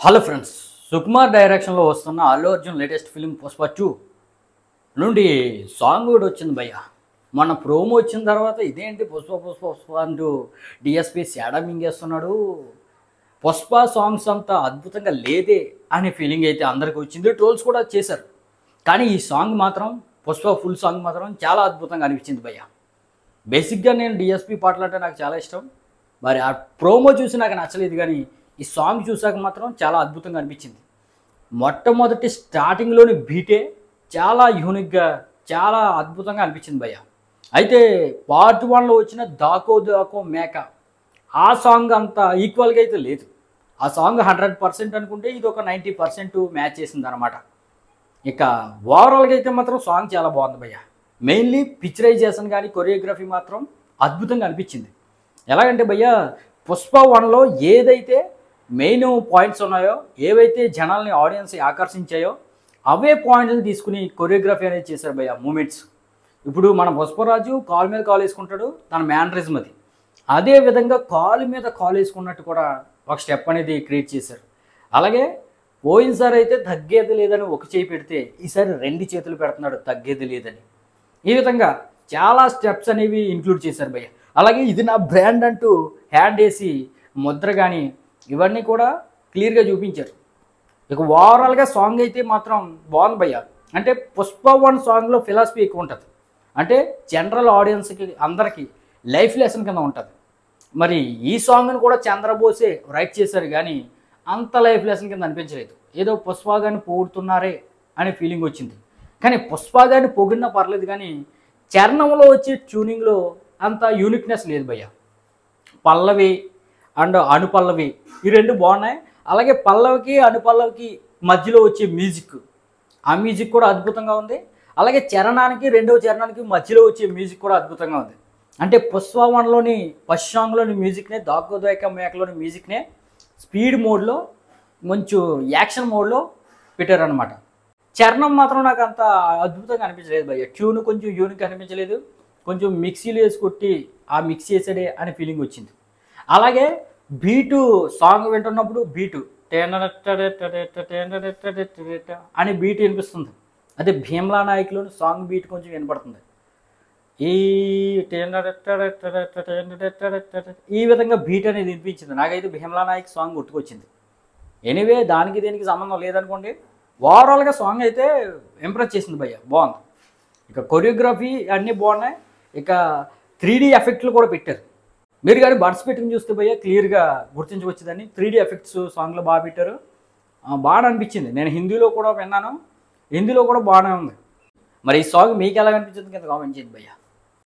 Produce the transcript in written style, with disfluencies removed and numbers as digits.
Hello friends, Sukumar డైరెక్షన్లో వస్తున్న Allu Arjun latest film Pushpa 2 నుండి సాంగ్ కూడా వచ్చింది భయ్య. మన ప్రోమో వచ్చిన తర్వాత ఇదేంటి పుష్ప పుష్ప పుష్ప అంటూ డిఎస్పి శాడా మింగేస్తున్నాడు, పుష్ప సాంగ్స్ అంతా అద్భుతంగా లేదే అనే ఫీలింగ్ అయితే అందరికీ వచ్చింది. ట్రోల్స్ కూడా చేశారు. కానీ ఈ సాంగ్ మాత్రం పుష్ప ఫుల్ సాంగ్ మాత్రం చాలా అద్భుతంగా అనిపించింది భయ్య. బేసిక్గా నేను డిఎస్పి పాటలు అంటే నాకు చాలా ఇష్టం. మరి ఆ ప్రోమో చూసి నాకు నచ్చలేదు, కానీ ఈ సాంగ్ చూసాక మాత్రం చాలా అద్భుతంగా అనిపించింది. మొట్టమొదటి స్టార్టింగ్లోని బీటే చాలా యూనిక్గా చాలా అద్భుతంగా అనిపించింది భయ్య. అయితే పార్ట్ 1లో వచ్చిన దాకో దాకో మేక ఆ సాంగ్ అంత ఈక్వల్గా అయితే లేదు. ఆ సాంగ్ 100% అనుకుంటే ఇది ఒక 90% మ్యాచ్ చేసింది అనమాట. ఇక ఓవరాల్గా అయితే మాత్రం సాంగ్ చాలా బాగుంది భయ్య. మెయిన్లీ పిక్చరైజేషన్ కానీ కొరియోగ్రఫీ మాత్రం అద్భుతంగా అనిపించింది. ఎలాగంటే భయ్య, పుష్ప 1లో ఏదైతే మెయిన్ పాయింట్స్ ఉన్నాయో, ఏవైతే జనాల్ని ఆడియన్స్ ఆకర్షించాయో అవే పాయింట్లను తీసుకుని కొరియోగ్రఫీ అనేది చేశారు భయ్య. మూమెంట్స్ ఇప్పుడు మన పుష్పరాజు కాలు మీద కాలు వేసుకుంటాడు, తన మేనరిజం అది. అదే విధంగా కాలు మీద కాలు వేసుకున్నట్టు కూడా ఒక స్టెప్ అనేది క్రియేట్ చేశారు. అలాగే పోయినసారి అయితే తగ్గేది లేదని ఒక చేయి పెడితే ఈసారి 2 చేతులు పెడుతున్నాడు తగ్గేది లేదని. ఈ విధంగా చాలా స్టెప్స్ అనేవి ఇంక్లూడ్ చేశారు భయ్య. అలాగే ఇది నా బ్రాండ్ అంటూ హ్యాండ్ వేసి ముద్ర కానీ ఇవన్నీ కూడా క్లియర్గా చూపించారు. ఇక ఓవరాల్గా సాంగ్ అయితే మాత్రం బాగుంది భయ్య. అంటే పుష్ప 1 సాంగ్లో ఫిలాసఫీ ఎక్కువ ఉంటుంది. అంటే జనరల్ ఆడియన్స్కి అందరికీ లైఫ్ లెసన్ కింద ఉంటుంది. మరి ఈ సాంగ్ని కూడా చంద్రబోసే రైట్ చేశారు, కానీ అంత లైఫ్ లెసన్ కింద అనిపించలేదు. ఏదో పుష్ప గారిని పొగుడుతున్నారే అనే ఫీలింగ్ వచ్చింది. కానీ పుష్ప గారిని పొగిడినా పర్లేదు, కానీ చరణంలో వచ్చే ట్యూనింగ్లో అంత యూనిక్నెస్ లేదు భయ్య. పల్లవి అండ్ అనుపల్లవి ఈ 2 బాగున్నాయి. అలాగే పల్లవికి అనుపల్లవికి మధ్యలో వచ్చే మ్యూజిక్, ఆ మ్యూజిక్ కూడా అద్భుతంగా ఉంది. అలాగే చరణానికి 2వ చరణానికి మధ్యలో వచ్చే మ్యూజిక్ కూడా అద్భుతంగా ఉంది. అంటే పుష్ప 1లోని ఫస్ట్ సాంగ్లోని మ్యూజిక్నే, దాకోదాక మేకలోని మ్యూజిక్నే స్పీడ్ మోడ్లో కొంచెం యాక్షన్ మోడ్లో పెట్టారనమాట. చరణం మాత్రం నాకు అంత అద్భుతంగా అనిపించలేదు భయ్య. ట్యూన్ కొంచెం యూనిక్ అనిపించలేదు. కొంచెం మిక్సీలు వేసి కొట్టి ఆ మిక్స్ చేసాడే అనే ఫీలింగ్ వచ్చింది. అలాగే బీటు సాంగ్ వింటున్నప్పుడు బీటు అని బీట్ వినిపిస్తుంది. అదే భీమ్లా నాయకులోని సాంగ్ బీట్ కొంచెం వినపడుతుంది. ఈ విధంగా బీట్ అనేది వినిపించింది. నాకైతే భీమ్లా నాయక్ సాంగ్ గుర్తుకొచ్చింది. ఎనీవే దానికి దీనికి సంబంధం లేదనుకోండి, ఓవరాల్గా సాంగ్ అయితే ఇంప్రెస్ చేసింది భయ్య, బాగుంది. ఇక కొరియోగ్రఫీ అన్నీ బాగున్నాయి. ఇక 3D ఎఫెక్ట్లు కూడా పెట్టారు. మీరు కానీ బడ్స్ పెట్టుకుని చూస్తే భయ్య క్లియర్గా గుర్తించవచ్చుదని. 3D ఎఫెక్ట్స్ సాంగ్లో బాగా పెట్టారు, బాగా అనిపించింది. నేను హిందీలో కూడా విన్నాను, హిందీలో కూడా బాగానే ఉంది. మరి ఈ సాంగ్ మీకు ఎలా అనిపించింది కింద కామెంట్ చేయండి భయ్య.